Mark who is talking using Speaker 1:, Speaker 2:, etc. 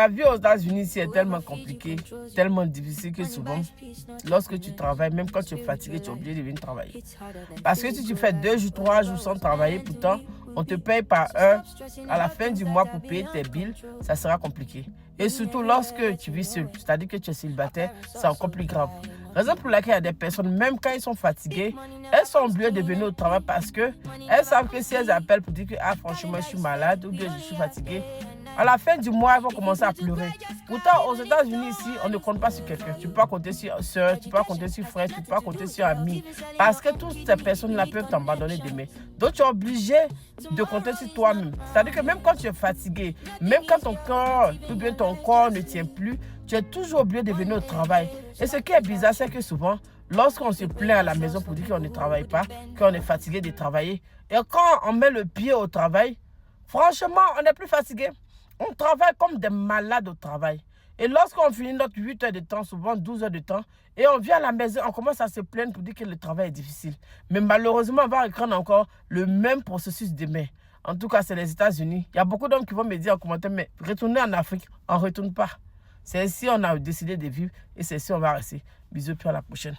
Speaker 1: La vie aux États-Unis ici est tellement compliquée, tellement difficile que souvent, lorsque tu travailles, même quand tu es fatigué, tu es obligé de venir travailler. Parce que si tu fais 2 jours, 3 jours sans travailler, pourtant, on te paye par heure à la fin du mois pour payer tes billes, ça sera compliqué. Et surtout lorsque tu vis seul, c'est-à-dire que tu es célibataire, c'est encore plus grave. Raison pour laquelle il y a des personnes, même quand ils sont fatigués, elles sont obligées de venir au travail parce que elles savent que si elles appellent pour dire que ah, franchement je suis malade ou bien je suis fatiguée, à la fin du mois, elles vont commencer à pleurer. Pourtant, aux États-Unis, ici, on ne compte pas sur quelqu'un. Tu peux pas compter sur soeur, tu peux pas compter sur frère, tu peux pas compter sur ami. Parce que toutes ces personnes-là peuvent t'abandonner demain. Donc, tu es obligé de compter sur toi-même. C'est-à-dire que même quand tu es fatigué, même quand ton corps, ou bien ton corps ne tient plus, tu es toujours obligé de venir au travail. Et ce qui est bizarre, c'est que souvent, lorsqu'on se plaint à la maison pour dire qu'on ne travaille pas, qu'on est fatigué de travailler, et quand on met le pied au travail, franchement, on n'est plus fatigué. On travaille comme des malades au travail. Et lorsqu'on finit notre 8 heures de temps, souvent 12 heures de temps, et on vient à la maison, on commence à se plaindre pour dire que le travail est difficile. Mais malheureusement, on va reprendre encore le même processus demain. En tout cas, c'est les États-Unis. Il y a beaucoup d'hommes qui vont me dire en commentaire, mais retournez en Afrique, on ne retourne pas. C'est ici on a décidé de vivre et c'est ici on va rester. Bisous, puis à la prochaine.